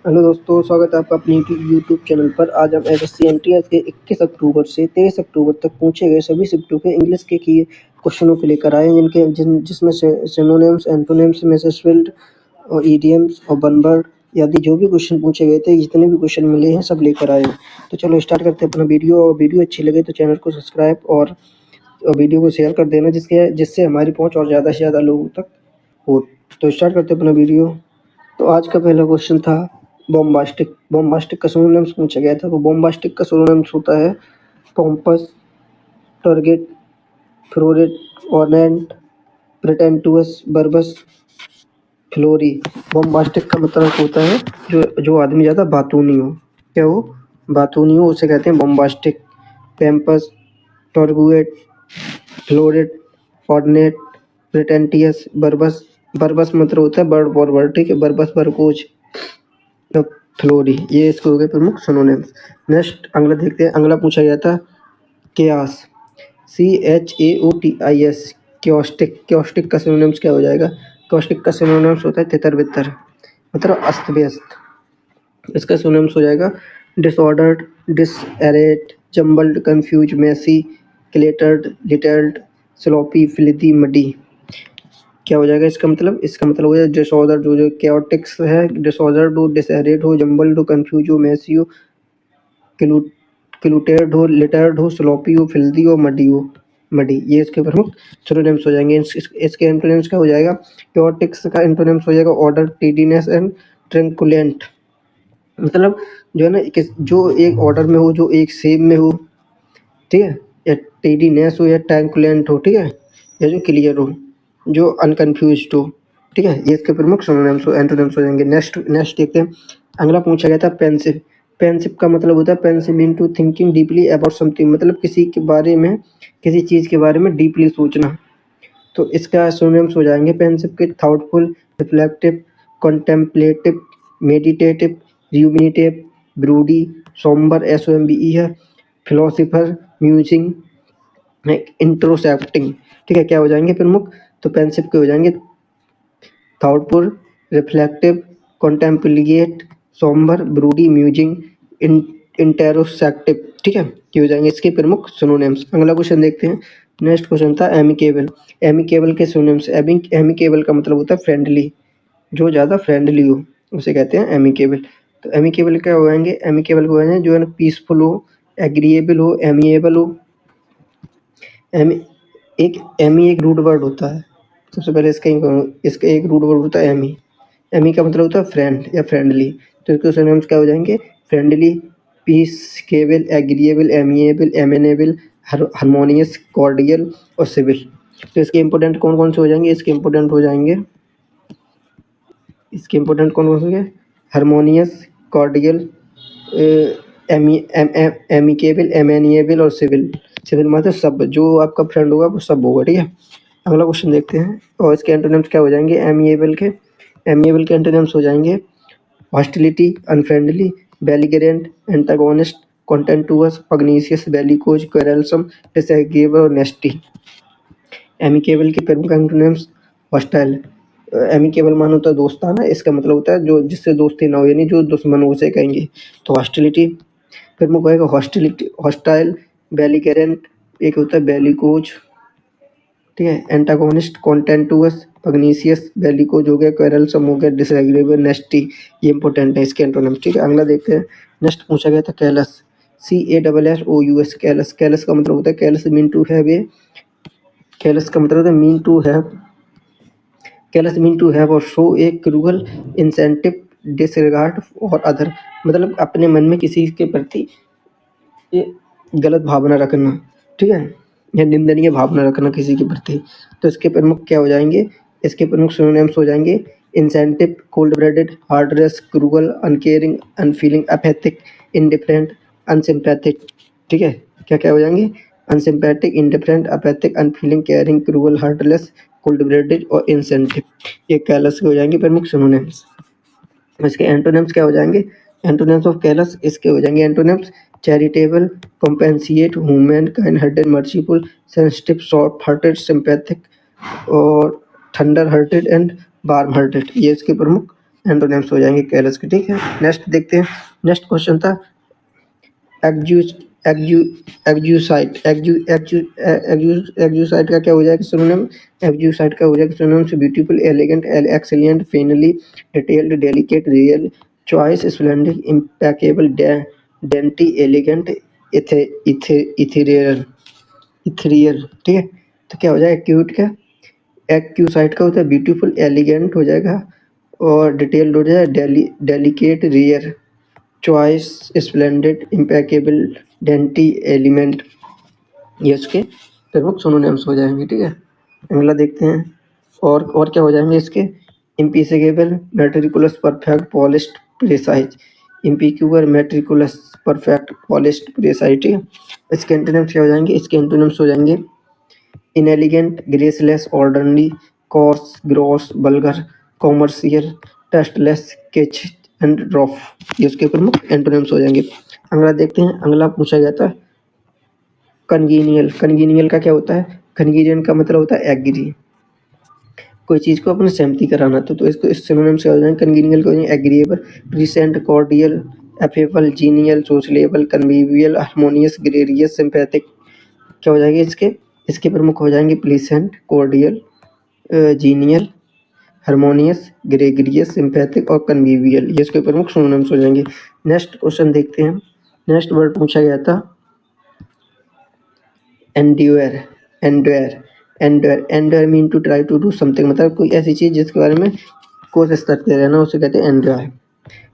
Hello दोस्तों, स्वागत है आपका अपने यूट्यूब चैनल पर। आज हम एसएससी एमटीएस के 21 अक्टूबर से 23 अक्टूबर तक पूछे गए सभी शिफ्टों के इंग्लिश के किए क्वेश्चनों को लेकर आए हैं, जिसमें से सिनोनिम्स, एंटोनिम्स, मेसेसफिल्ड और ईडियम्स और वन वर्ड आदि जो भी क्वेश्चन पूछे गए थे, जितने भी क्वेश्चन मिले हैं सब लेकर आए हैं। तो चलो स्टार्ट करते हैं अपना वीडियो। और वीडियो अच्छी लगे तो चैनल को सब्सक्राइब और वीडियो को शेयर कर देना, जिससे हमारी पहुँच और ज़्यादा से ज़्यादा लोगों तक हो। तो स्टार्ट करते हैं अपना वीडियो। तो आज का पहला क्वेश्चन था बॉम्बास्टिक। बॉम्बास्टिक का सिनोनिम्स पूछा गया था। तो बॉम्बास्टिक का सिनोनिम्स होता है pompous, turgid, florid, ornate, pretentious, verbose, flowery. Bombastic का मतलब होता है जो आदमी ज़्यादा बातूनी हो। क्या हो? बातूनी हो, उसे कहते हैं bombastic. Pompous, turgid, florid, ornate, pretentious, verbose. Verbose मतलब होता है बर्ड फॉरवर्ड, ठीक है। बर्बस, बरकोच, फ्लोरी, ये इसके हो गए प्रमुख सिनोनिम्स। नेक्स्ट अगला देखते हैं। अगला पूछा गया था केयास, CHAOTIS, क्योस्टिक। क्योस्टिक का सिनोनिम्स क्या हो जाएगा? क्योस्टिक का सिनोनिम्स होता है तितर बितर, मतलब अस्त व्यस्त। इसका सिनोनिम्स हो जाएगा disordered, disarrayed, jumbled, confuse, messy, cluttered, littered, sloppy, filthy, muddy. क्या हो जाएगा इसका मतलब? इसका मतलब हो जाएगा डिसऑर्डर, जो कैओटिक्स है, डिसऑर्डर्ड हो, डिसएरेट हो, जम्बल्ड हो, कंफ्यूज हो, मेसी हो, क्लूटेड हो, लिटर्ड हो, स्लोपी हो, फिल्दी हो, मडी हो। मडी, ये इसके प्रमुख सिनोनिम्स हो जाएंगे। इसके एंटोनिम्स क्या हो जाएगा? कैओटिक्स का एंटोनिम्स हो जाएगा ऑर्डर, टीडीनेस एंड ट्रैंक्विलेंट। मतलब जो है ना, जो एक ऑर्डर में हो, जो एक सेम में हो, ठीक है, या टीडीनेस हो, या ट्रैंक्विलेंट हो, ठीक है, या जो क्लियर हो, जो अनकन्फ्यूज्ड हो, ठीक है। ये इसके प्रमुख सिनोनिम्स एंटोनिम्स हो जाएंगे। नेक्स्ट देखते हैं। अगला पूछा गया था पेंसिव। पेंसिव का मतलब होता है pensive mean to thinking deeply about something, मतलब किसी के बारे में, किसी चीज़ के बारे में डीपली सोचना। तो इसका सिनोनिम्स हो जाएंगे पेंसिव के thoughtful, reflective, contemplative, meditative, ruminative, broody, sombre, SOMBE है, फिलोसफर, म्यूजिंग, इंट्रोस्पेक्टिंग, ठीक है। क्या हो जाएंगे प्रमुख? तो पेंसिव के हो जाएंगे thoughtful, reflective, contemplate, sombre, broody, musing, introspective, ठीक है। ये हो जाएंगे इसके प्रमुख सिनोनिम्स। अगला क्वेश्चन देखते हैं। नेक्स्ट क्वेश्चन था एमिकेबल। एमिकेबल के सिनोनिम्स। एमिकेबल का मतलब होता है फ्रेंडली, जो ज़्यादा फ्रेंडली हो उसे कहते हैं एमिकेबल। तो एमिकेबल क्या हो जाएंगे? एमिकेबल को जाएंगे जो है ना पीसफुल हो, एग्रीएबल हो, एमिएबल हो। एमी एक रूट वर्ड होता है। सबसे पहले इसका एक रूट वर्ड होता है एमी। एमी का मतलब होता है फ्रेंड या फ्रेंडली। तो इसके सिनोनिम्स क्या हो जाएंगे? Friendly, peaceable, agreeable, amiable, amenable, harmonious, cordial और सिविल। तो इसके इंपोर्टेंट कौन कौन से हो जाएंगे? इसके इंपोर्टेंट हो जाएंगे हार्मोनियस, कॉर्डियल, एमिकेबल, एमेनिएबल और सिविल। सिविल मतलब सब, जो आपका फ्रेंड होगा वो सब होगा, ठीक है। अगला क्वेश्चन देखते हैं। और इसके एंटोनिम्स क्या हो जाएंगे? एमिएबल के एंटोनिम्स हो जाएंगे hostility, unfriendly, belligerent, antagonist, contentious, pugnacious, bellicose, quarrelsome, disagreeable और नेस्टी। एमिकेबल के प्रमुख एंटोनिम्स हॉस्टाइल। एमिकेबल मान होता है दोस्ताना, इसका मतलब होता है जो जिससे दोस्ती ना हो, यानी जो दुश्मन हो उसे कहेंगे। तो हॉस्टिलिटी प्रमुख होएगा हॉस्टिलिटी, हॉस्टाइल, बेलिगरेंट, एक होता है बेलिकोज, ठीक है, एंटागोनिस्ट, कॉन्टेंटुअस, पग्नीशियस, बेलिकोज हो गया, क्वेरलसम हो गया, डिसएग्रीएबल, नेस्टी। ये इंपॉर्टेंट है इसके एंटोनिम्स, ठीक है। अगला देखते हैं। नेक्स्ट पूछा गया था कैलस, CASSOUS, कैलस। कैलस का मतलब होता है callous mean to have a, callous का मतलब होता है mean to have, callous mean to have और show a cruel incentive, disregard और अदर, मतलब अपने मन में किसी के प्रति ये गलत भावना रखना, ठीक है, या निंदनीय भावना रखना किसी के प्रति। तो इसके प्रमुख क्या हो जाएंगे? इसके प्रमुख सिनोनिम्स हो जाएंगे insensitive, cold blooded, heartless, cruel, uncaring, unfeeling, apathetic, indifferent, unsympathetic, ठीक है। क्या क्या हो जाएंगे? Unsympathetic, indifferent, apathetic, unfeeling, caring, cruel, heartless, cold blooded और इंसेंटिव। ये कैलस के हो जाएंगे प्रमुख सिनोनिम्स। इसके एंटोनिम्स क्या हो जाएंगे? एंटोनिम्स ऑफ कैलस इसके हो जाएंगे antonyms charitable, compassionate, humane, kind hearted, merciful, sensitive, soft hearted, sympathetic और tender hearted and warm hearted. ये इसके प्रमुख एंटोनिम्स हो जाएंगे कैरस के, ठीक है। नेक्स्ट देखते हैं, नेक्स्ट क्वेश्चन था एक्जूसाइट का क्या हो जाएगा सिनोनिम? एक्जूसाइट का हो जाएगा सिनोनिम से beautiful, elegant, excellent, फिनली, detailed, delicate, real, choice, splendid, impeccable, dainty, elegant, ethereal, ठीक है। तो क्या हो जाएगा क्यूट का? एक्यूसाइट का होता है ब्यूटीफुल, एलिगेंट हो जाएगा और डिटेल्ड हो जाएगा, delicate, rare, choice, splendid, impeccable, dainty, element, ये उसके प्रमुख सिनोनिम्स हो जाएंगे, ठीक है। अगला देखते हैं और क्या हो जाएंगे इसके? Impeccable, meticulous, perfect, polished, precise, impeccable, meticulous, perfect, polished, precise, ठीक है। इसके एंटोनिम्स क्या हो जाएंगे? इसके एंटोनिम्स हो जाएंगे inelegant, graceless, ordinary, coarse, gross, vulgar, commercial, tasteless, kitsch and drab, ये उसके प्रमुख एंटोनिम्स हो जाएंगे। अगला देखते हैं, अगला पूछा गया था कन्वीनियल। कन्वीनियल का क्या होता है? कन्वीनियल का मतलब होता है एग्री, कोई चीज को अपने सहमति कराना, तो इसको इस सिनोनिम्स क्या हो जाएंगे? कन्वीनियल को agreeable, pleasant, cordial, affable, genial, sociable, convivial, harmonious, gregarious, sympathetic, क्या हो जाएंगे इसके? इसके प्रमुख हो जाएंगे pleasant, cordial, genial, harmonious, gregarious, sympathetic और कन्वीवियल, ये इसके प्रमुख सिनोनिम्स हो जाएंगे। नेक्स्ट क्वेश्चन देखते हैं, नेक्स्ट वर्ड पूछा गया था endure. Endure mean to try to do something, मतलब कोई ऐसी चीज जिसके बारे में कोशिश करते रहना, उसे कहते हैं एंड्योर।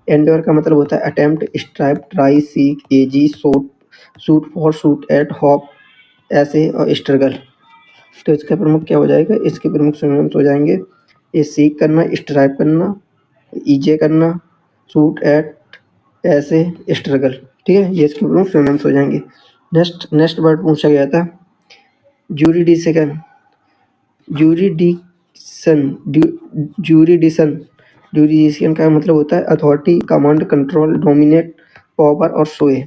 एंड्योर का मतलब होता है attempt, strive, try, seek, AG, shoot for, shoot at, hope, ऐसे और स्ट्रगल। तो इसका प्रमुख क्या हो जाएगा? इसके प्रमुख सिनोनिम्स हो जाएंगे ये सीक करना, स्ट्राइव करना, ईजे करना, शूट एट, ऐसे, स्ट्रगल, ठीक है। ये इसके प्रमुख सिनोनिम्स हो जाएंगे। नेक्स्ट वर्ड पूछा गया था जूरिडिक्शन। जूरिडिक्शन का मतलब होता है authority, command, control, dominate, power और सोए।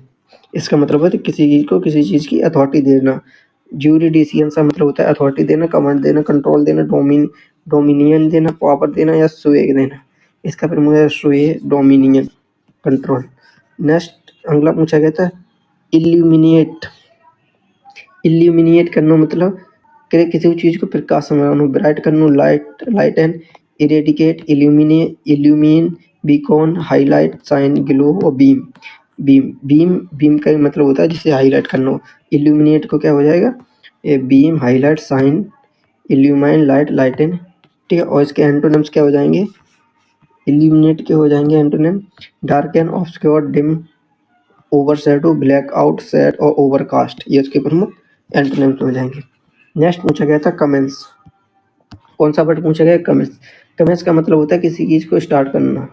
इसका मतलब होता है किसी चीज को किसी चीज की अथॉरिटी देना। जूरिडिक्शन का मतलब होता है अथॉरिटी देना, कमांड देना, कंट्रोल देना, डोमिनियन देना, पावर देना या सोए देना। इसका प्रमुख है सोए, डोमिनियन, कंट्रोल। नेक्स्ट अगला पूछा गया था इल्यूमिनेट। इल्यूमिनेट करना मतलब किसी भी चीज को प्रकाश बनाना, ब्राइट करना, light and eradicate, illumine, beacon, highlight, shine, glow और बीम का मतलब होता है जिसे हाईलाइट करना। इल्यूमिनेट को क्या हो जाएगा? ये बीम, हाईलाइट, शाइन, इल्यूमाइन, लाइटन, ठीक है। और इसके एंटोनिम्स क्या हो जाएंगे? इल्यूमिनेट के हो जाएंगे antonym darken, obscure, dim, overshadow, black out, sad और ओवरकास्ट, ये उसके प्रमुख एंटोनिम्स हो जाएंगे। नेक्स्ट पूछा गया था कमेंस। कौन सा वर्ड पूछा गया? कमेंस। कमेंस का मतलब होता है किसी चीज को स्टार्ट करना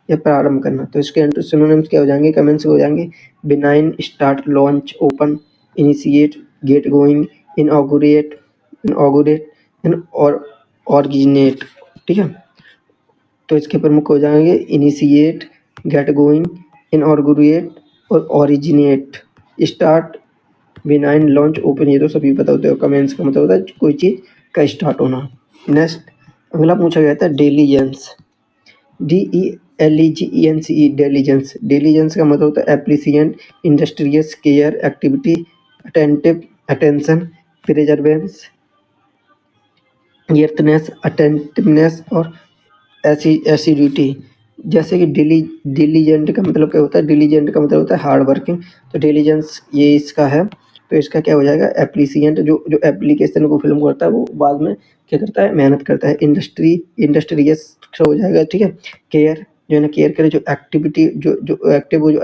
या प्रारंभ करना, तो इसके सिनोनिम्स क्या हो जाएंगे? कमेंस हो जाएंगे begin, start, launch, open, initiate, get going, inaugurate और ऑरिजिनेट, ठीक है। तो इसके प्रमुख हो जाएंगे इनिशिएट, गेट गोइंग, इनऑगुरेट और originate. Start, benign, launch, open, ये तो सभी पता होते हो। कमेंस का मतलब होता है कोई चीज का स्टार्ट होना। नेक्स्ट अगला पूछा गया था डिलीजेंस। DELIGENCE, diligence. डिलीजेंस का मतलब होता है एप्रिसिएंट, industrious, care, activity, attentive, attention, perseverance, earnestness, attentiveness और एसिडिटी। जैसे कि डिलीजेंट का मतलब क्या होता है? डिलीजेंट का मतलब होता है हार्ड वर्किंग, तो डिलीजेंस ये इसका है। तो इसका क्या हो जाएगा? एप्रिसिएंट, जो एप्लीकेशन को फिल्म करता है वो बाद में क्या करता है? मेहनत करता है। इंडस्ट्रियस हो जाएगा, ठीक है। केयर, जो है ना केयर करे, जो एक्टिविटी, जो एक्टिव हो, जो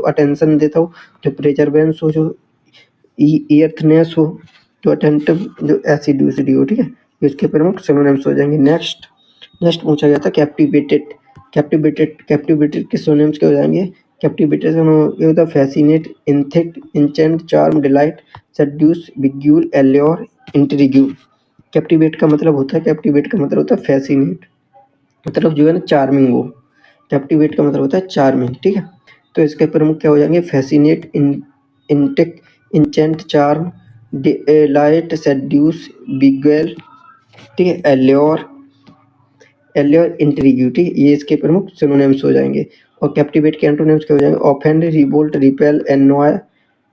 अटेंशन देता हो, जो प्रिजर्वेंस हो, जो ईयरनेस हो, जो अटेंटिव, जो एसिडिटी हो, ठीक है। इसके प्रमुख सिनोनिम्स हो जाएंगे। नेक्स्ट पूछा गया था कैप्टिवेटेड। कैप्टिवेटेड के सिनोनिम्स क्या हो जाएंगे? कैप्टिवेटेड का मतलब होता है fascinate, intact, enchant, charm, delight, seduce, beguile, allure, intrigue. Captivate का मतलब होता है फैसिनेट, मतलब जो है ना चार्मिंग हो। कैप्टिवेट का मतलब होता है चार्मिंग, ठीक है। तो इसके प्रमुख क्या हो जाएंगे? Fascinate, intake, enchant, charm, delight, seduce, beguile, ठीक है, एल्योर, एल्योर, इंट्रिग्यूटी, ये इसके प्रमुख सिनोनिम्स हो जाएंगे। और कैप्टिवेट के एंटोनिम्स क्या हो जाएंगे? ऑफेंड, रिवोल्ट, रिपेल, एनॉय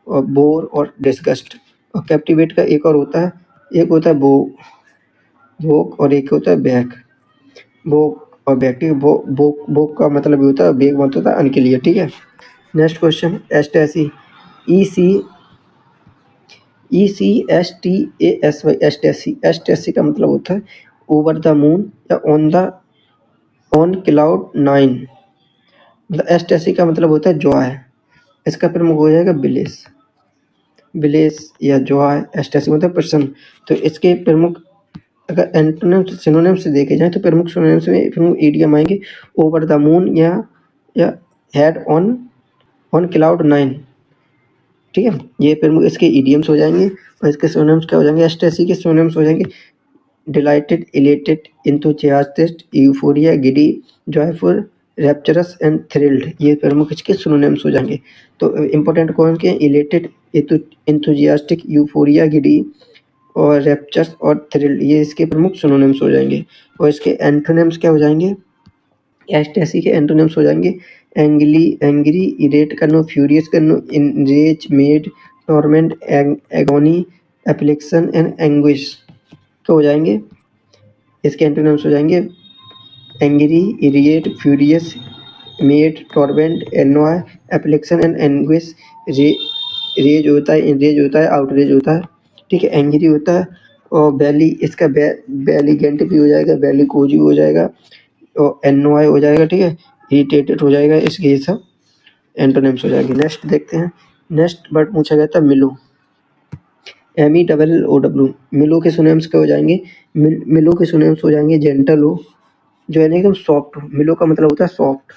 और बोर और डिस्गस्ट। और कैप्टिवेट का एक और होता है, एक होता है भोग और एक होता है बैक। भोग और बैक, ठीक है। भोग का मतलब ये होता है, बेग मतलब होता है अनक्लियर, ठीक है। Next question, एस्टेसी, ECSTASY, एस्टेसी। एस्टेसी का मतलब होता है ओवर द मून या ऑन क्लाउड 9। मतलब एस्टेसी का मतलब होता है जॉय। इसका प्रमुख हो जाएगा बिलेस या जॉय। एस्टेसी मतलब प्रसन्न। तो इसके प्रमुख अगर एंटोनिम्स सिनोनिम्स देखे जाएं तो प्रमुख सिनोनिम्स में प्रमुख इडियम आएंगे ओवर द मून या हेड ऑन क्लाउड 9, ठीक है। ये प्रमुख इसके इडियम्स हो जाएंगे। और इसके सिनोनिम्स क्या हो जाएंगे? एस्टेसी के सिनोनिम्स हो जाएंगे dilated, elated, enthusiastic, euphoria, giddy, joyful, rapturous and thrilled, ये प्रमुख इसके सिनोनिम्स हो जाएंगे। तो इंपॉर्टेंट कौन के? इलेटेड, enthusiastic, यूफोरिया, गिडी और रैप्चरस और थ्रिल्ड, ये इसके प्रमुख सिनोनिम्स हो जाएंगे। और इसके एंटोनिम्स क्या हो जाएंगे? एस्टेसी के एंटोनिम्स हो जाएंगे एंग्री, इरेट करनो, फ्यूरियस करनो, enrage, mad, torment, agony, affliction and anguish तो हो जाएंगे। इसके एंटोनिम्स हो जाएंगे angry, irate, furious, mad, torment, annoy, affliction and anguish. Rage होता है, इनरेज होता है, आउटरेज होता है, ठीक है। एंग्री होता है और बैली, इसका बैलीगेंट भी हो जाएगा, बैली कोजी हो जाएगा और एनॉय हो जाएगा, ठीक है। इरिटेटेड हो जाएगा। इसके ये सब एंटोनिम्स हो जाएंगे। नेक्स्ट देखते हैं। नेक्स्ट वर्ड पूछा गया था मिलो, MEOOW। मिलो के सिनोनिम्स क्या हो जाएंगे? मिलो के सिनोनिम्स हो जाएंगे जेंटल हो, जो है ना एकदम सॉफ्ट हो। मिलो का मतलब होता है सॉफ्ट।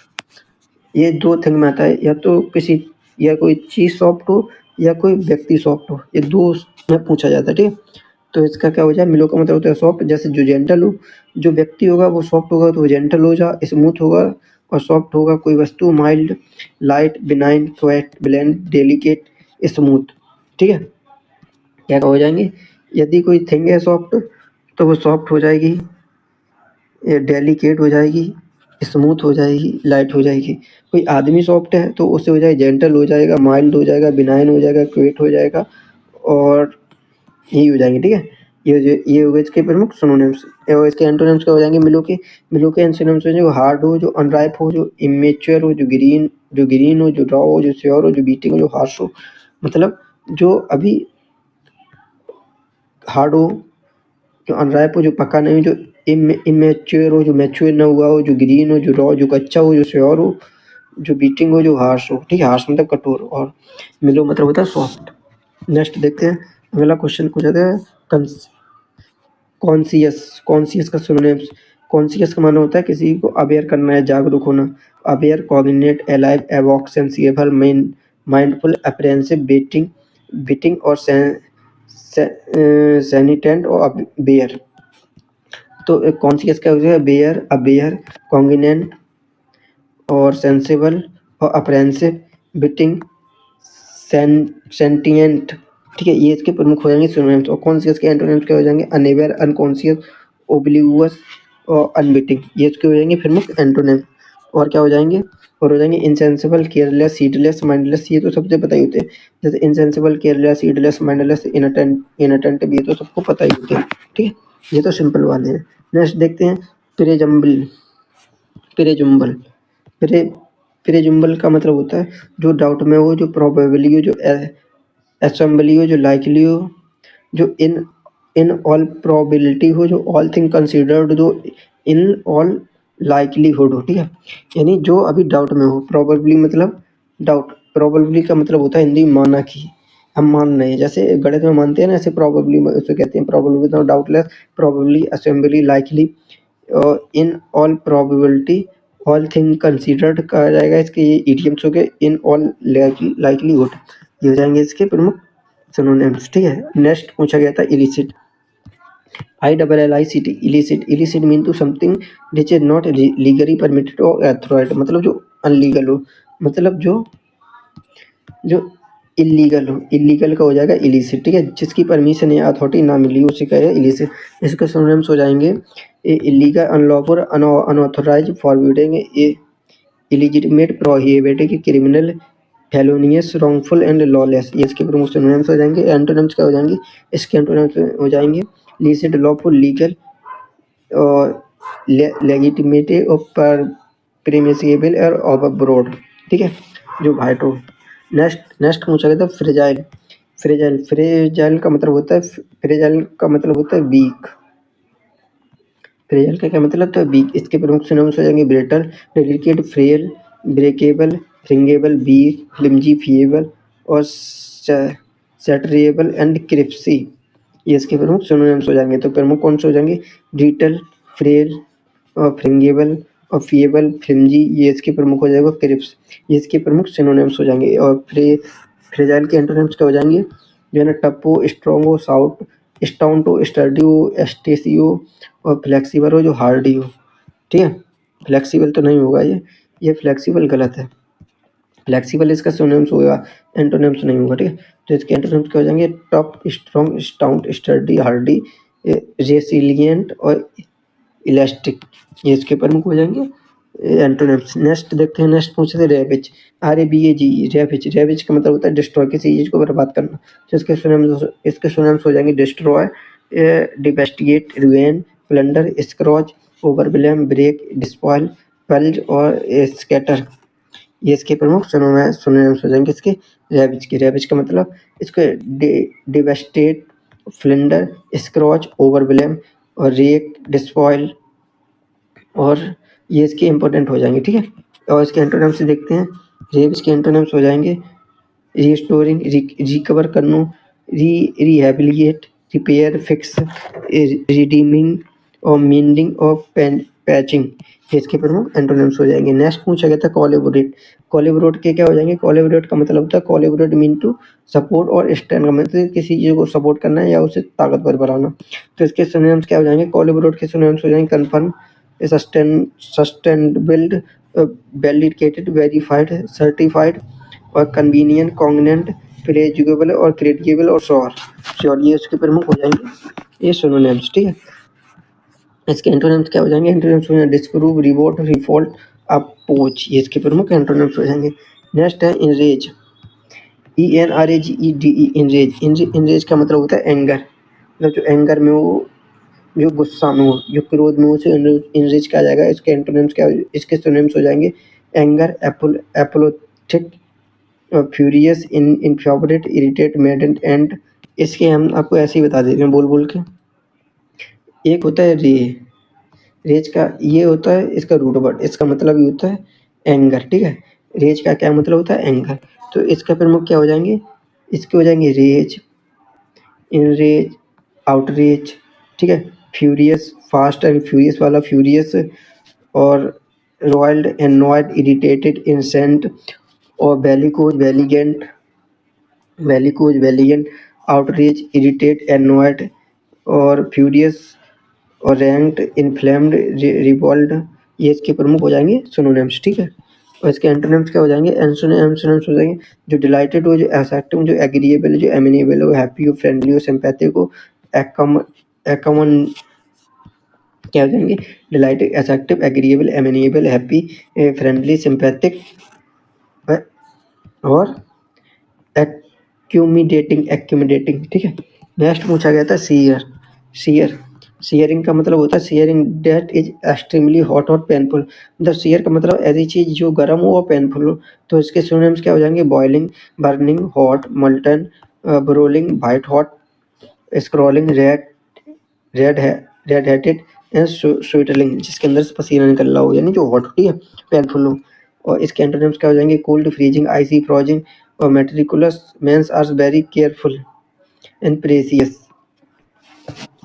ये दो थिंग में आता है, या तो किसी या कोई चीज़ सॉफ्ट हो या कोई व्यक्ति सॉफ्ट हो, ये दो में पूछा जाता है, ठीक है। तो इसका क्या हो जाए? मिलो का मतलब होता है सॉफ्ट। जैसे जो जेंटल हो, जो व्यक्ति होगा वो सॉफ्ट होगा तो वो जेंटल हो जा, स्मूथ होगा और सॉफ्ट होगा कोई वस्तु, mild, light, benign, quite, blend, delicate, smooth, ठीक है। क्या हो जाएंगे? यदि कोई थिंग है सॉफ्ट तो वो सॉफ्ट हो जाएगी, डेलिकेट हो जाएगी, स्मूथ हो जाएगी, लाइट हो जाएगी। कोई आदमी सॉफ्ट है तो उससे हो जाएगा जेंटल हो जाएगा, माइल्ड हो जाएगा, बिनाइन हो जाएगा, क्वेट हो जाएगा और यही हो जाएंगे, ठीक है। ये हो गए इसके प्रमुख सिनोनिम्स। और इसके एंटोनिम्स क्या हो जाएंगे? मिलो के एंटोनिम्स हो जाएंगे हार्ड हो, जो अनराइप हो, जो इमेच्योर हो, जो ग्रीन हो, जो रॉ हो, जो श्योर हो, जो बीटिंग हो, जो हार्श हो। मतलब जो अभी हार्ड हो, जो अनराइप हो, जो पका नहीं हो, जो इमेच्योर हो, जो मैच्योर ना हुआ हो, जो ग्रीन हो, जो रॉ, जो कच्चा हो, जो श्योर हो, जो बीटिंग हो, जो हार्श हो, ठीक है। हार्श मतलब कठोर और मिलो मतलब होता है सॉफ्ट। नेक्स्ट देखते हैं। अगला क्वेश्चन पूछा था कॉन्सियस का सिनोनिम्स। कॉन्सियस का माना होता है किसी को अवेयर करना है, जागरूक होना। Aware, cognizant, alive, awake, sensible, mindful, apprehensive, beating और सेनिटेंट और बेयर। तो कॉन्सियस क्या हो जाएगा? बेयर, अवेयर, कॉग्निनेंट और सेंसिबल और अप्रेहेंसिव, बीटिंग, सेंटिएंट, ठीक है। ये इसके प्रमुख हो जाएंगे सिनोनिम्स। और कॉन्सियस के एंटोनिम्स क्या हो जाएंगे? अनअवेयर, अनकॉन्शियस, ओब्लिवियस और अनविटिंग, ये इसके हो जाएंगे प्रमुख एंटोनिम। और क्या हो जाएंगे? और हो जाएंगे इनसेंसिबल, केयरलेस, सीडलेस, माइंडलेस, ये तो सबसे पता ही होते हैं। जैसे insensible, careless, seedless, mindless, inattentive, ये तो सबको पता ही होते हैं, ठीक है। ये तो सिंपल वाले हैं। नेक्स्ट देखते हैं प्रेजम्बल। प्रेजुम्बल प्रेजुम्बल का मतलब होता है जो डाउट में हो, जो प्रोबेबली हो, जो असेंबली हो, जो लाइकली हो, जो इन ऑल प्रोबेबिलिटी हो, जो ऑल थिंग कंसिडर्ड, जो इन ऑल लाइकलीहुड हो, ठीक है। यानी जो अभी डाउट में हो। प्रोबेबली मतलब डाउट, प्रोबेबली का मतलब होता है हिंदी में माना कि, हम मान रहे हैं। जैसे गणित में मानते हैं ना, ऐसे प्रोबेबली उसे कहते हैं प्रोबेबली मतलब doubtless, probably, assembly, likely. In all probability, all thing considered कहा जाएगा। इसके ये इडियम्स हो गए। इन ऑल लाइकलीहुड, ये हो जाएंगे इसके प्रमुख सिनोनिम्स, ठीक है। नेक्स्ट पूछा गया था illicit, ILLICT, illicit. Illicit mean to something which is not legally permitted और ऑथराइज्ड, मतलब जो अनलीगल हो, मतलब जो इल्लीगल का हो जाएगा इलिसिट, ठीक है। जिसकी परमिशन या अथॉरिटी ना मिली उसे क्या है इलिसिट। इसके सिनोनिम्स हो जाएंगे illegal, unlawful, unauthorised, forbidding, illegitimate, prohibited, criminal, felonious, wrongful and lawless. ये इसके प्रमुख सिनोनिम्स हो जाएंगे। एंटोनिम्स क्या हो जाएंगे इसके एंटोनिम्स हो जाएंगे लीसिट, लॉफुल, लीगल और लेजिटिमेट और परमिसिबल और ओवरब्रोड, ठीक है। जो भाइटो नेक्स्ट पूछा गया था फ्रेजाइल। फ्रेजाइल का मतलब होता है वीक। फ्रेजाइल का क्या मतलब था वीक। इसके प्रमुख सिनोनिम्स हो जाएंगे brittle, delicate, frail, breakable, frangible, weak, flimsy, friable और सैटरेबल एंड क्रिप्सी। ये इसके प्रमुख सिनोनिम्स हो जाएंगे। तो प्रमुख कौन से हो जाएंगे ब्रिटल, फ्रेल और फ्रिंगेबल और फिएबल, फ्लिमजी। ये इसके प्रमुख हो जाएगा क्रिप्स। ये इसके प्रमुख सिनोनिम्स हो जाएंगे। और फ्रेजाइल के एंटोनिम्स क्या हो जाएंगे जो है ना टप्पो, स्ट्रॉन्ग हो, स्टाउंट हो, स्टर्डी हो, एस्टेसी हो और फ्लेक्सिबल हो, जो हार्डी हो, ठीक है। फ्लेक्सिबल तो नहीं होगा ये फ्लेक्सिबल गलत है। फ्लेक्सिबल इसका सिनोनिम्स होगा, एंटोनिम्स नहीं होगा, ठीक है। तो इसके एंटोनिम्स क्या हो जाएंगे tough, strong, stout, sturdy, hardy, resilient और इलास्टिक। ये इसके प्रमुख हो जाएंगे एंटोनिम्स। नेक्स्ट देखते हैं। नेक्स्ट पूछे थे रेविज, RAVAG, रेविज का मतलब होता है डिस्ट्रॉय, किसी चीज को बर्बाद करना। तो इसके सिनोनिम्स हो जाएंगे destroy, devastate, ruin, plunder, scorch, overwhelm, break, despoil, pillage और स्कैटर। ये इसके प्रमुख सिनोनिम्स हो जाएंगे इसके रेविज का मतलब इसके डिवेस्टेट, फ्लिंडर, स्क्रॉच, ओवरवेलम और रेक, डिस्पॉइल और ये इसके इंपॉर्टेंट हो जाएंगे, ठीक है। और इसके एंटोनिम्स से देखते हैं। रेविज के एंटोनिम्स हो जाएंगे रिस्टोरिंग, रिकवर करना, रिहेबिलिएट, रिपेयर, फिक्स, रिडीमिंग और मेंडिंग और पैचिंग। इसके प्रमुख एंटोनिम्स हो जाएंगे। नेक्स्ट पूछा गया था कोलैबोरेट के क्या हो जाएंगे। कोलैबोरेट का मतलब होता है कोलैबोरेट मीन टू सपोर्ट और स्टैंड, मतलब किसी चीज को सपोर्ट करना है या उसे ताकतवर बनाना। तो इसके सिनोनिम्स क्या हो जाएंगे कोलैबोरेट के सिनोनिम्स हो जाएंगे confirm, sustainable, validated, verified, certified और कन्वीनियंट, कॉन्ग्रुएंट, प्रेडिक्टेबल और क्रेडिबल और श्योर। ये इसके प्रमुख हो जाएंगे ये सिनोनिम्स, ठीक है। इसके एंटोनिम्स क्या हो जाएंगे एंटोनिम्स हो जाएंगे डिस्प्रूव, रिवोल्ट, रिफॉल्ट, अपोज। ये इसके प्रमुख एंटोनिम्स हो जाएंगे। नेक्स्ट है इनरेज, ENRAGEDE, इनरेज का मतलब होता है एंगर, मतलब जो एंगर में हो, जो गुस्सा में हो, जो क्रोध में हो, उसे इनरेज कहा जाएगा। इसके एंटोनिम्स क्या इसके सिनोनिम्स हो जाएंगे anger, apoplectic, furious, infuriated, irritate, maddened and. इसके हम आपको ऐसे ही बता देते हैं बोल के। एक होता है रेज का ये होता है इसका रूट वर्ड, इसका मतलब ये होता है एंगर, ठीक है। रेज का क्या मतलब होता है एंगर। तो इसका प्रमुख क्या हो जाएंगे इसके हो जाएंगे रेज, इनरेज, आउटरेज, ठीक है। फ्यूरियस, फास्ट एंड फ्यूरियस वाला फ्यूरियस और रॉयल्ड, एनॉयड, इरिटेटेड, इंसेंट और बेलिकोज, वेलिगेंट, आउटरेज, इरिटेट, एनॉयड और फ्यूरियस और रैंक्ड, इन्फ्लेम्ड, रिवॉल्ड। ये इसके प्रमुख हो जाएंगे सिनोनिम्स, ठीक है। और इसके एंटोनिम्स क्या हो जाएंगे एंटोनिम्स हो जाएंगे जो डिलाइटेड हो, जो अट्रैक्टिव, जो एग्रीएबल, जो एमिनेबल हो, हैप्पी हो, फ्रेंडली हो, सिंपैथिक हो, एकमन क्या हो जाएंगे dilated, attractive, agreeable, amenable, happy, friendly, sympathetic और एक्यूमिडेटिंग, ठीक है। नेक्स्ट पूछा गया था सीयरिंग का मतलब होता है searing that is extremely hot और पेनफुल, मतलब सीयर का मतलब ऐसी चीज जो गर्म हो और पेनफुल हो। तो इसके सिनोनिम्स क्या हो जाएंगे boiling, burning, hot, molten, broiling, white hot, scorching, red heated and sweltering, जिसके अंदर से पसीना निकल रहा हो यानी जो हॉट होती है, पेनफुल हो। और इसके एंटोनिम्स क्या हो जाएंगे कोल्ड, फ्रीजिंग, आइसी, फ्रोजिंग और meticulous, means are very careful and precise,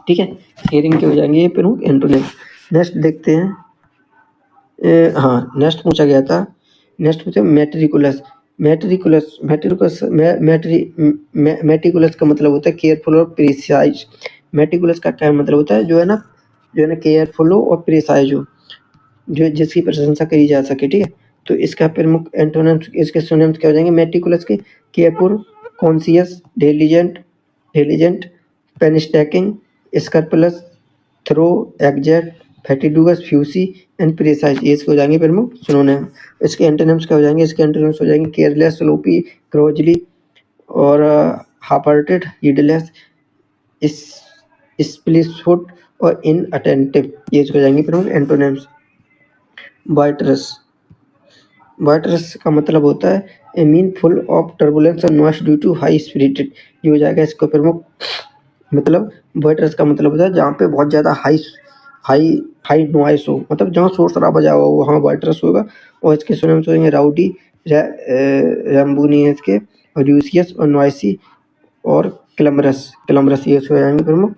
ठीक है। शेयरिंग के हो जाएंगे ये प्रमुख एंटोनिम्स। नेक्स्ट देखते हैं नेक्स्ट पूछा गया था मेट्रिकुलस का मतलब होता है केयरफुल और प्रिसाइज। मेटिकुलस का क्या मतलब होता है जो है ना केयरफुल हो और प्रिसाइज हो, जो जिसकी प्रशंसा करी जा सके, ठीक है। तो इसका प्रमुख एंटोनिम्स इसके सिनोनिम्स क्या हो जाएंगे मेटिकुलस के careful, conscientious, diligent, painstaking, scrupulous, thorough, exact, fastidious, fussy and precise. ये इसके हो जाएंगे प्रमुख सिनोनिम। इसके एंटोनिम्स क्या हो जाएंगे? इसके एंटोनिम्स हो जाएंगे केयरलेस, स्लोपी, ग्रोजली और हाफ हार्टेड, हीडलेस, स्प्लिटफुट और इनअटेंटिव। ये इसको हो जाएंगे प्रमुख एंटोनिम्स। बाइटरस, बाइटरस का मतलब होता है a mean full of turbulence और noise due to high spirited. ये हो जाएगा इसका प्रमुख मतलब। बाइटरस का मतलब होता है जहाँ पे बहुत ज़्यादा हाई हाई हाई नॉइस हो, मतलब जहाँ शोर शराबा ज़्यादा हो वहाँ बाइटरस होगा। और इसके सिनोनिम्स हो जाएंगे राउडी, रैम्बूनियस के, और यूसियस और नॉइसी और क्लमरस। ये हो जाएंगे प्रमुख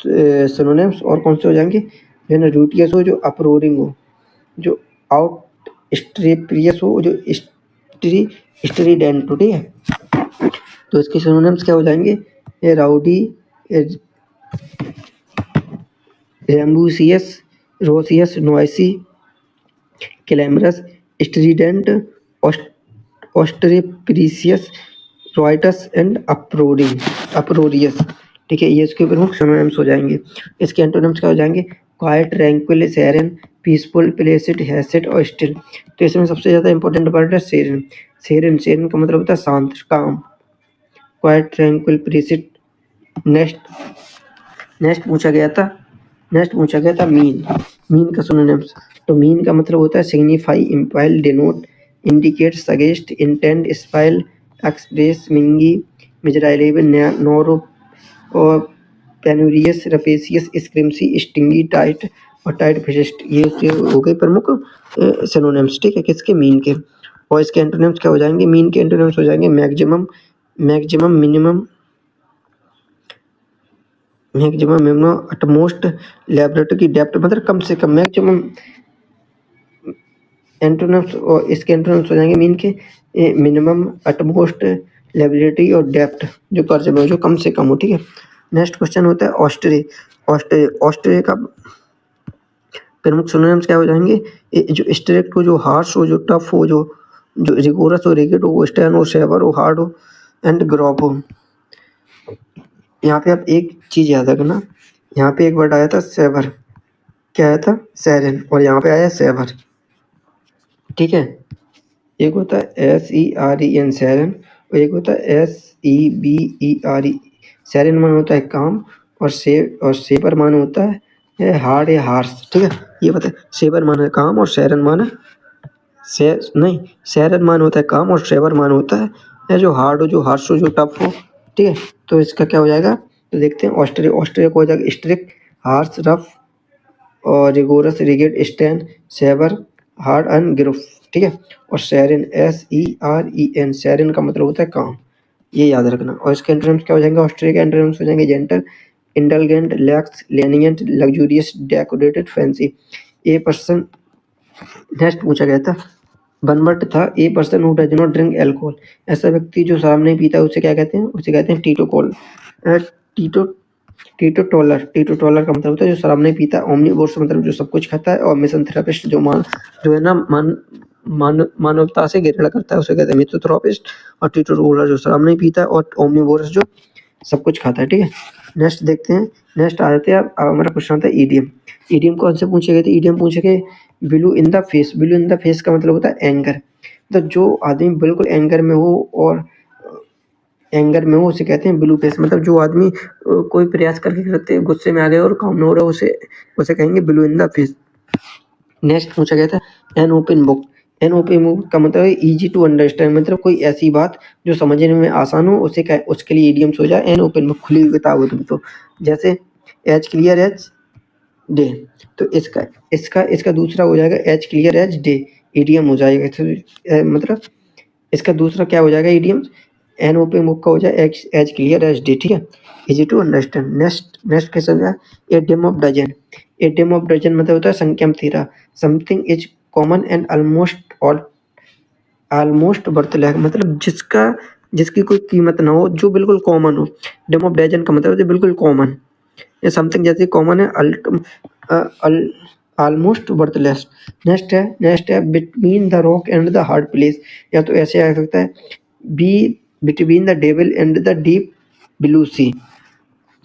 सिनोनिम्स। और कौन से हो जाएंगे? जो है ना रूटियस हो, जो अपरोरिंग हो, जो आउट स्ट्रेपियस हो, जो स्ट्रीडेंट हो। ठीक है, तो इसके सिनोनिम्स क्या हो जाएंगे? ये rowdy, रैम्बूसियस, roseus, noisy, clamorous, स्ट्रीडेंट, ऑस्ट्रेप्रिसियस, रॉयटस and अप्रोरियस। ठीक है, ये इसके प्रमुख सिनोनिम्स हो जाएंगे। इसके एंटोनिम्स क्या हो जाएंगे? क्वाइट, ट्रैंक्विल, सेरेन, पीसफुल, प्लेसिड, हैसिड और स्टिल। तो इसमें सबसे ज़्यादा इंपॉर्टेंट वर्ड है सेरेन। सेरेन का मतलब होता है शांत, काम। Quite, tranquil, Placid. नेक्स्ट पूछा गया था मीन का सिनोनिम्स। तो मीन का मतलब होता है signify, imply, denote, indicate, suggest, intend, spell, express, mingy, miserly, narrow और penurious, rapacious, scrimpy, stingy, tight और टाइट फिशिस्ट। ये उसके हो गए प्रमुख सिनोनिम्स। ठीक है, किसके? मीन के। और इसके एंटोनिम्स क्या हो जाएंगे? मीन के एंटोनिम्स हो जाएंगे maximum, minimum, utmost, laboratory, depth, मतलब कम से कम, मैक्सिमम। एंटोनिम्स और इसके एंटोनिम्स हो जाएंगे मीन के मिनिमम, अटमोस्ट, लैबोरेटरी और डेप्थ, जो कर्ज में हो, जो कम से कम हो। ठीक है, नेक्स्ट क्वेश्चन होता है ऑस्ट्रे का प्रमुख सिनोनिम्स क्या हो जाएंगे? जो स्ट्रिक्ट हो, जो हार्श हो, जो टफ हो, जो रिगोरस हो, रिगिड हो, स्टैन हो, सेवर हो, हार्ड हो एंड ग्रॉप हो। यहाँ पे आप एक चीज याद रखना, यहाँ पे एक वर्ड आया था सेवर, क्या आया था? सेरेन, और यहाँ पे आया सेवर। ठीक है, एक होता है SEREN सेरेन, और एक होता है SEBERE। सेरेन मान होता है काम, और सेवर मान होता है हार्ड या हार्श। ठीक है, ये पता है, सेवर मान है काम और सेरेन मान है सेरेन मान होता है काम और सेवर मान होता है जो हार्ड हो, जो हार्श हो, जो टफ हो। ठीक है, तो इसका क्या हो जाएगा? तो देखते हैं। ऑस्ट्रिया को हो जाएगा स्ट्रिक्ट, हार्श, रफ और rigorous, rigid, stern, severe, hard and gruff. ठीक है, और सेरेन, SEREN, सेरेन का मतलब होता है काम, ये याद रखना। और इसके एंटोनिम्स क्या हो जाएंगे? ऑस्ट्रिया के एंटोनिम्स हो जाएंगे gentle, indulgent, lax, lenient, luxurious, decorated, fancy. A person, next पूछा गया था, वन वर्ड था, a person who does not drink alcohol. ऐसा व्यक्ति जो शराब नहीं पीता उसे क्या कहते हैं? उसे कहते हैं टीटो टीटो टॉलर का मतलब होता है जो शराब नहीं पीता। ओमनीवोर्स मतलब जो सब कुछ खाता है। और मिसंथेरापिस्ट जो है ना मानवता से घृणा करता है, उसे कहते हैं मिथोथेरापिस्ट। और टीटोटॉलर जो शराब नहीं पीता है, और ओमनीवोरस जो सब कुछ खाता है। ठीक है, नेक्स्ट देखते हैं। नेक्स्ट आ जाते हैं, अब हमारा क्वेश्चन आता है ईडियम। ईडियम कौन से पूछे गए थे? ईडियम पूछे गए blue in the face. Blue in the face का मतलब होता है एंगर, तो जो आदमी बिल्कुल एंगर में हो, और एंगर में हो उसे कहते हैं ब्लू फेस। मतलब जो आदमी कोई प्रयास करके करते गुस्से में आ गए और काम न हो रहा, उसे कहेंगे blue in the face. Next पूछा गया था an open book. An open book का मतलब है इजी टू अंडरस्टैंड, मतलब कोई ऐसी बात जो समझने में आसान हो, उसके लिए इडियम्स हो जाए एन ओपन बुक, खुली हुई किताब हो तुम तो। जैसे एज क्लियर एज डे, तो इसका दूसरा हो जाएगा as clear as day, idiom हो जाएगा। तो मतलब इसका दूसरा क्या हो जाएगा इडियम? एन ओपन बुक का हो जाए एज क्लियर एज डे। ठीक है, easy to understand. Next question है a dime of dozen. A dime of dozen मतलब होता है संख्या में 13, something is common and almost worthless, मतलब जिसकी कोई कीमत ना हो, जो बिल्कुल कॉमन हो। डेम ऑफ डजन का मतलब है बिल्कुल कॉमन, या समथिंग जैसे कॉमन है, ऑलमोस्ट वर्थलेस। नेक्स्ट है between the rock and the hard place, या तो ऐसे आ सकता है be between the devil and the deep blue sea.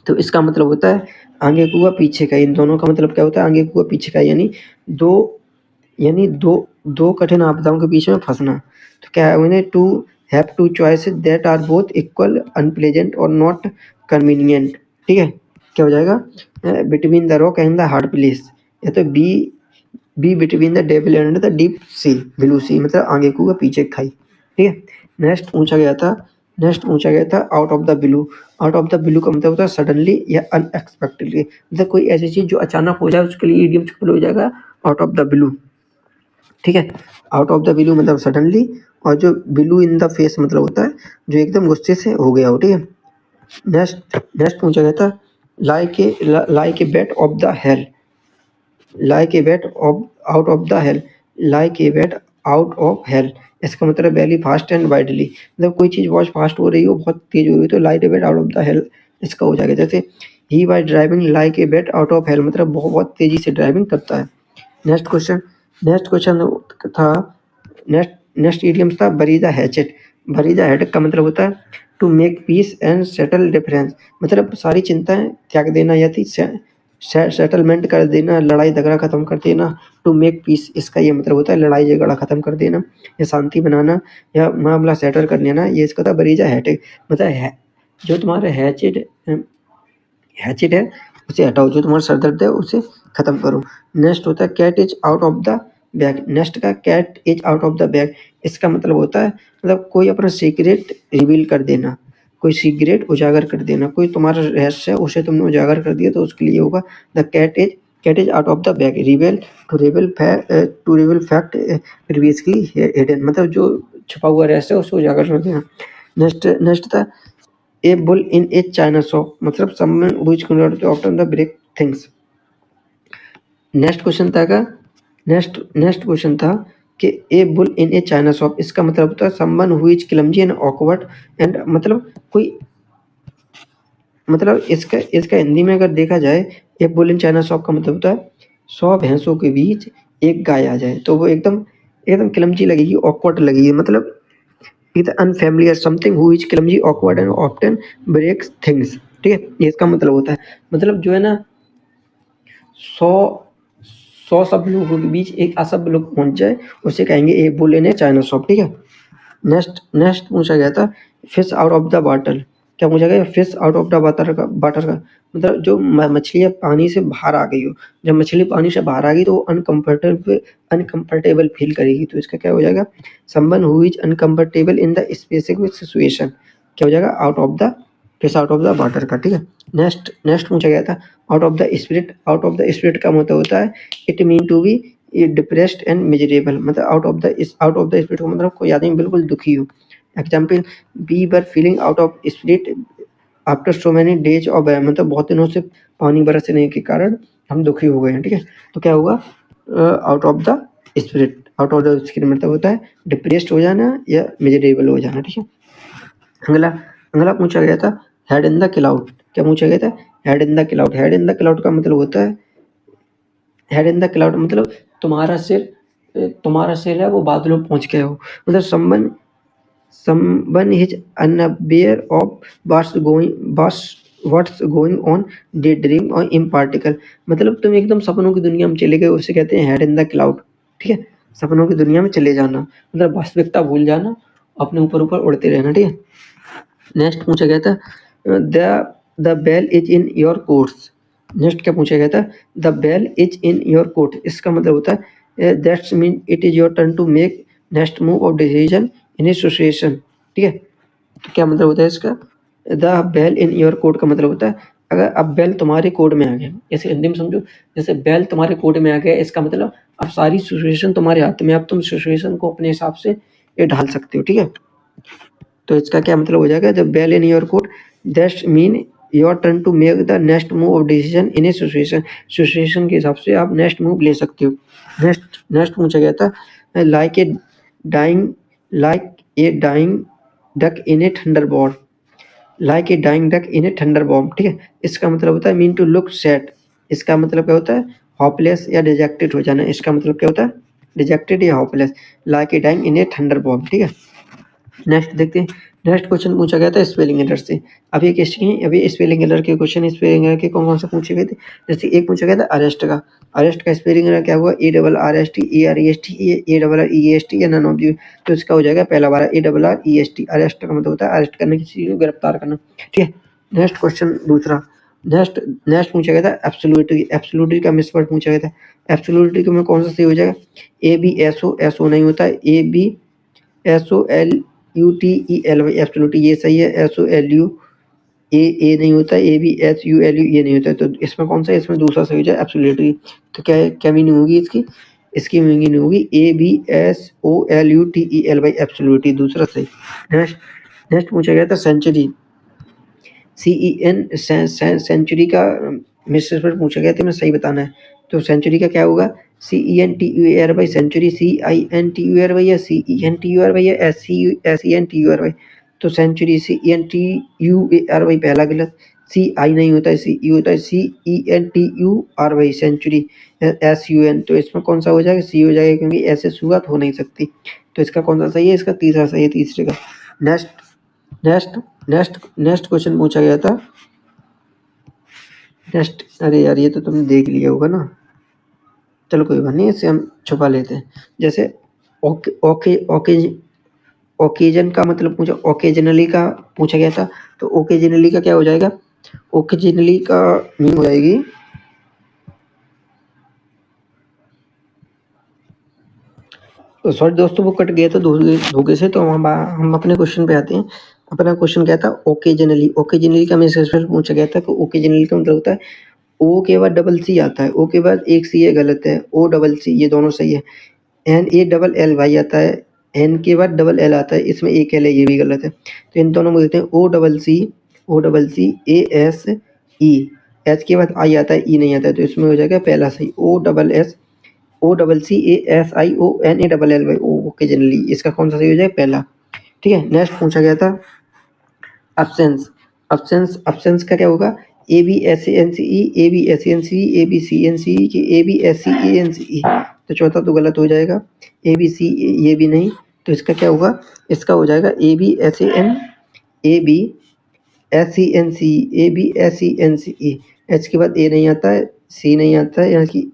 तो इसका मतलब होता है आगे कुआ पीछे का। इन दोनों का मतलब क्या होता है? आगे कुआ पीछे का, यानी दो कठिन आपदाओं के बीच में फंसना। तो क्या है उन्हें? To have two choices that are both equal unpleasant और नॉट कन्वीनियंट। ठीक है, क्या हो जाएगा? Between the rock and the hard place, या तो be between the devil and the deep sea, blue sea, मतलब आगे कुआ पीछे खाई। ठीक है, नेक्स्ट पूछा गया था out of the blue. Out of the blue का मतलब होता है सडनली या अनएक्सपेक्टेडली, मतलब कोई ऐसी चीज जो अचानक हो जाए उसके लिए इडियम हो जाएगा आउट ऑफ द ब्लू। ठीक है, आउट ऑफ द ब्लू मतलब सडनली, और जो ब्लू इन द फेस मतलब होता है जो एकदम गुस्से से हो गया हो। ठीक है, नेक्स्ट पूछा गया था like a bat of the hello, like a bat of out of the hello, like a bat out of hello. इसका मतलब वेरी फास्ट एंड वाइडली, मतलब कोई चीज बहुत फास्ट हो रही हो, बहुत तेज हो रही हो, तो like a bat out of the hell इसका हो जाएगा। जैसे ही was driving like a bat out of hell, मतलब बहुत तेजी से ड्राइविंग करता है। नेक्स्ट क्वेश्चन था नेक्स्ट इडियम्स था bury the hatchet. Bury the hatchet का मतलब होता है to make peace and settle difference, मतलब सारी चिंताएं त्याग देना या सेटलमेंट कर देना, लड़ाई झगड़ा खत्म कर देना। टू मेक पीस इसका ये मतलब होता है लड़ाई झगड़ा खत्म कर देना या शांति बनाना या मामला सेटल कर लेना। ये इसका था बरीजा हैटेक, मतलब है जो तुम्हारा हैचेट है उसे हटाओ, जो तुम्हारा सर दर्द है उसे खत्म करो। नेक्स्ट होता है cat is out of the bag. Next का cat is out of the bag, इसका मतलब होता है मतलब कोई अपना सीक्रेट रिवील कर देना, कोई सीक्रेट उजागर कर देना, कोई तुम्हारा रहस्य है उसे तुमने उजागर कर दिया तो उसके लिए होगा the cat is out of the bag. To reveal fact previously hidden, मतलब जो छुपा हुआ रहस्य है उसे उजागर कर देना। नेक्स्ट था ए bull in A China shop, मतलब someone who is considered to often the break things। Next question था कि ए bull in A China shop, इसका मतलब होता है someone who is clumsy and awkward and मतलब कोई, मतलब इसका हिंदी में अगर देखा जाए ए बुल इन चाइना शॉप का मतलब होता है 100 भैंसों के बीच एक गाय आ जाए तो वो एकदम क्लमजी लगेगी, ऑकवर्ड लगेगी, मतलब with unfamiliar something who is clumsy awkward and often breaks things। ठीक है, ये इसका मतलब होता है, मतलब जो है ना 100 सब लोगों के बीच एक असभ्य लोग पहुंच जाए उसे कहेंगे ए bull in A China shop. ठीक है, नेक्स्ट पूछा गया था fish out of the bottle. क्या पूछा गया? Fish out of the water का मतलब जो मछलियाँ पानी से बाहर आ गई हो, जब मछली पानी से बाहर आ गई तो वो अनकंफर्टेबल फील करेगी, तो इसका क्या हो जाएगा? Someone who is uncomfortable in the specific situation. क्या हो जाएगा? Fish out of the water का। ठीक है, नेक्स्ट पूछा गया था out of the spirit. Out of the spirit का मतलब होता है it mean to be depressed and miserable, मतलब आउट ऑफ द स्पिरिट का मतलब कोई आदमी बिल्कुल दुखी हो। Example we were feeling out of spirit after so many days of, मतलब बहुत दिनों से पानी बरसने के कारण हम दुखी हो गए हैं। ठीक है, तो क्या होगा? Out of the spirit. Out of the spirit मतलब होता है डिप्रेस्ड हो जाना या मिजरेबल हो जाना। ठीक है, अगला पूछा गया था हेड इन द क्लाउड। क्या पूछा गया था? Head in the cloud. Head in the cloud का मतलब होता है हेड इन द क्लाउड मतलब तुम्हारा सिर है वो बादलों में पहुंच गया हो, मतलब someone is unaware of what's going on daydream or impractical, मतलब तुम एकदम सपनों की दुनिया में चले गए, उसे कहते हैं हेड इन द क्लाउड। ठीक है, सपनों की दुनिया में चले जाना मतलब वास्तविकता भूल जाना, अपने ऊपर उड़ते रहना। ठीक है, नेक्स्ट पूछा गया था the bell is in your courts. Next क्या पूछा गया था? The bell is in your court, इसका मतलब होता है that's mean it is your turn to make next move of decision in a situation. ठीक है, तो क्या मतलब होता है इसका? The bell in your court का मतलब होता है अगर अब बेल तुम्हारे कोड में आ गया, जैसे हिंदी में समझो, जैसे बेल तुम्हारे कोड में आ गया, इसका मतलब अब सारी सिचुएशन तुम्हारे हाथ में, अब तुम सिचुएशन को अपने हिसाब से ये ढाल सकते हो। ठीक है, तो इसका क्या मतलब हो जाएगा? जब bell in your court that's mean your turn to make the next move of decision in a situation के हिसाब से आप नेक्स्ट मूव ले सकते हो। नेक्स्ट पूछा गया था like a dying duck in a thunder bomb. Like a dying duck in a thunder bomb. ठीक है, इसका मतलब होता है मीन टू लुक सैड, इसका मतलब क्या होता है? होपलेस या डिजेक्टेड हो जाना, इसका मतलब क्या होता है? डिजेक्टेड या hopeless. Like a dying in a thunder bomb. ठीक है, नेक्स्ट देखते हैं नेक्स्ट क्वेश्चन पूछा गया था स्पेलिंग एरर से। अभी स्पेलिंग एरर के क्वेश्चन स्पेलिंग एरर के कौन से पूछे गए थे। जैसे एक पूछा गया था अरेस्ट का स्पेलिंग एरर क्या हुआ, ARREST AREST ARREST या नन ऑफ दी। तो इसका हो जाएगा पहला वाला ARREST। अरेस्ट का मतलब होता है अरेस्ट करना, किसी को गिरफ्तार करना, ठीक है। नेक्स्ट क्वेश्चन दूसरा, नेक्स्ट पूछा गया था एब्सोल्यूटली का मिसवर्ड पूछा गया था। एब्सोल्यूटली में कौन सा सही हो जाएगा, ABSO नहीं होता है, ABSOLUTELY एब्सोल्यूटली ये सही है। SOLU ए नहीं होता है, ABSULU ये नहीं होता है। तो इसमें कौन सा है, इसमें दूसरा सही हो जाए एब्सोल्यूटली। तो क्या मीनिंग होगी इसकी मीनिंग होगी ABSOLUTELY एब्सोल्यूटली, दूसरा सही। नेक्स्ट पूछा गया था सेंचुरी, सेंचुरी का मिसवर्ड पूछा गया था, मैं सही बताना है। तो सेंचुरी का क्या होगा, CENTURY सेंचुरी, CINTURY या CENTURY या SENTURY। तो सेंचुरी CENTURY पहला गलत, CI नहीं होता है, CE होता है, CENTURY सेंचुरी SUN। तो इसमें कौन सा हो जाएगा, C हो जाएगा, क्योंकि ऐसे शुरुआत हो नहीं सकती। तो इसका कौन सा सही है, इसका तीसरा सही है, तीसरे का। नेक्स्ट क्वेश्चन पूछा गया था। अरे यार ये तो तुमने देख लिया होगा ना, चलो कोई बात नहीं, इसे हम छुपा लेते हैं। जैसे ओकेजन का मतलब पूछा, ओकेजनली का पूछा गया था। तो ओकेजनली का क्या हो जाएगा, ओकेजनली का मीनिंग हो जाएगी, तो सॉरी दोस्तों वो कट गया था धोखे से। तो हम अपने क्वेश्चन पे आते हैं। अपना क्वेश्चन क्या था, ओकेजनली का मिसवर्ड पूछा गया था। तो ओकेजनली का मतलब होता है ओ के बाद डबल सी आता है, ओ के बाद एक सी है गलत है, ओ डबल सी ये दोनों सही है। NALL भाई आता है, एन के बाद डबल एल आता है, इसमें एक एल है, ये भी गलत है। तो इन दोनों में देखते हैं O CC ASE, एच के बाद आई आता है, ई नहीं आता है, तो इसमें हो जाएगा पहला सही OCCASIONALLY ओकेजनली, इसका कौन सा सही हो जाएगा, पहला, ठीक है। नेक्स्ट पूछा गया था अब्सेंस का क्या होगा, ABSANCE ABSCENCE तो चौथा तो गलत हो जाएगा, ABC ये भी नहीं। तो इसका क्या होगा, इसका हो जाएगा ABSCENCE। एच के बाद ए नहीं आता है, सी नहीं आता है, यहाँ की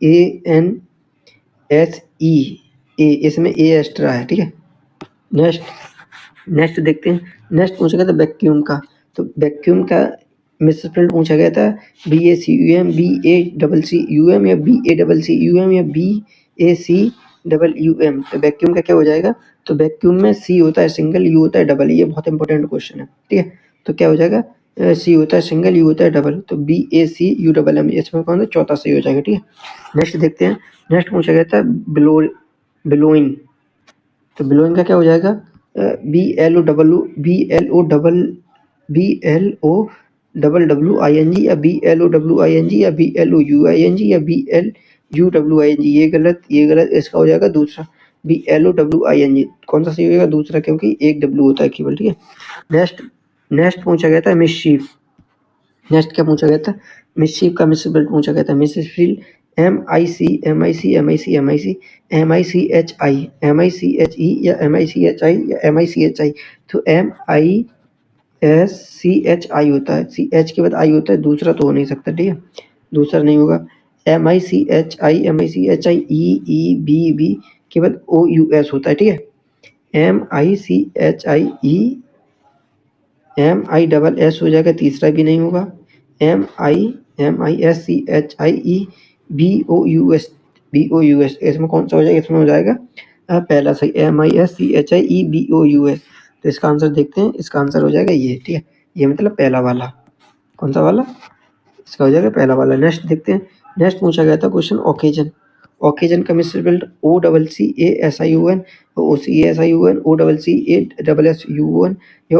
ANSE इसमें ए एक्स्ट्रा है, ठीक है। नेक्स्ट देखते हैं। नेक्स्ट पूछा गया था वैक्यूम का। तो वैक्यूम का मिसप्रिंट पूछा गया था, BACUM BACCUM या BACCUM या BACWM। तो वैक्यूम का क्या हो जाएगा, तो वैक्यूम में सी होता है सिंगल, यू होता है डबल, ये बहुत इंपॉर्टेंट क्वेश्चन है, ठीक है। तो क्या हो जाएगा, सी होता है सिंगल, यू होता है डबल, तो BACUMM इसमें कौन सा चौथा सही हो जाएगा, ठीक है। नेक्स्ट देखते हैं। नेक्स्ट पूछा गया था ब्लोइंग। तो ब्लोइंग का क्या हो जाएगा, BLOWING या BLOWING या BLOUING या BLUWING, ये गलत, इसका हो जाएगा दूसरा BLOWING। कौन सा सही होगा, दूसरा, क्योंकि एक W होता है केवल, ठीक है। नेक्स्ट पूछा गया था मिसशीफ। नेक्स्ट क्या पूछा गया था, मिसशीफ का मिसस्पेल पूछा गया था। मिसस्पेल MICHI या MICHE या MICHI। तो MISCHI होता है, CH के बाद आई होता है, दूसरा तो हो नहीं सकता, ठीक है, दूसरा नहीं होगा। MICHI EEBB के बाद OUS होता है, ठीक है। MICHI MISS हो जाएगा, तीसरा भी नहीं होगा। MISCHIE BOUS इसमें कौन सा हो जाएगा, इसमें हो जाएगा पहला सही MISCHIE BOUS। तो इसका आंसर देखते हैं, इसका आंसर हो जाएगा ये, ठीक है, ये मतलब पहला वाला, कौन सा वाला, इसका हो जाएगा पहला वाला। नेक्स्ट देखते हैं। नेक्स्ट पूछा गया था क्वेश्चन ओकेजन का मिसस्पेल्ड OCCASION OCASION OCCASSUN या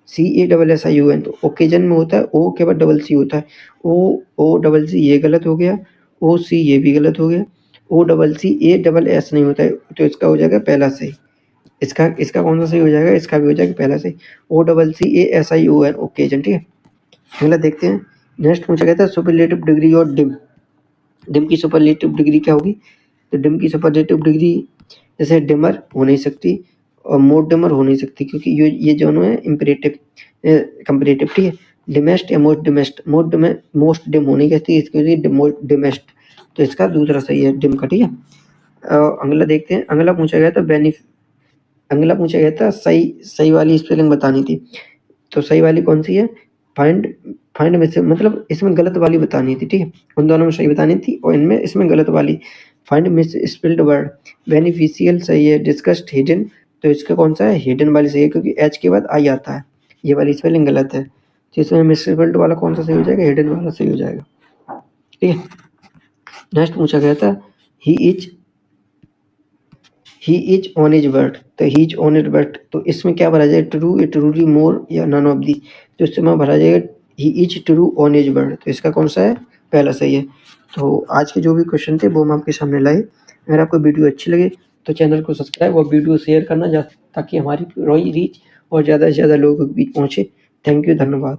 OCASSION। तो ओकेजन में होता है O के बाद डबल सी होता है, OCC ये गलत हो गया, OC ये भी गलत हो गया, OCCASS नहीं होता है, तो इसका हो जाएगा पहला सही। इसका कौन सा सही हो जाएगा, इसका भी हो जाएगा पहला सही OCCASION ओकेजन, ठीक है। अगला देखते हैं। नेक्स्ट पूछा गया था सुपरलेटिव डिग्री और डिम की सुपरलेटिव डिग्री क्या होगी। तो डिम की सुपरलेटिव डिग्री जैसे डिमर हो नहीं सकती, और मोर डिमर हो नहीं सकती क्योंकि ये दोनों है इम्परेटिव कंपेरेटिव, ठीक है। डिमेस्ट या मोस्ट डिमेस्ट, मोस्ट डिम होनी कहती है इसकी मोस्ट डिमेस्ट, तो इसका दूसरा सही है डिम का, ठीक है। अगला देखते हैं। अगला पूछा गया था सही वाली स्पेलिंग बतानी थी। तो सही वाली कौन सी है? फाइंड में से मतलब इसमें गलत वाली बतानी थी, ठीक है। उन दोनों में सही बतानी थी और इनमें इसमें गलत वाली। Find miss spelled word, beneficial सही है, डिस्कस्ड हिडन, तो इसका कौन सा है? हिडन वाली सही है क्योंकि एच के बाद आई आता है, ये वाली स्पेलिंग गलत है। तो इसमें मिस स्पेल्ड वाला कौन सा सही हो जाएगा? हिडन वाला सही हो जाएगा, ठीक है। नेक्स्ट पूछा गया था he is on his birth, तो he is on his birth, तो इसमें क्या भरा जाएगा? ट्रू, ट्रूली, मोर या नन ऑफ दी, तो इसमें भरा जाएगा he is true on his birth, तो इसका कौन सा है? पहला सही है। तो आज के जो भी क्वेश्चन थे वो हम आपके सामने लाए। अगर आपको वीडियो अच्छी लगे तो चैनल को सब्सक्राइब और वीडियो शेयर करना ताकि हमारी रीच और ज़्यादा से ज़्यादा लोगों के बीच पहुँचे। थैंक यू, धन्यवाद।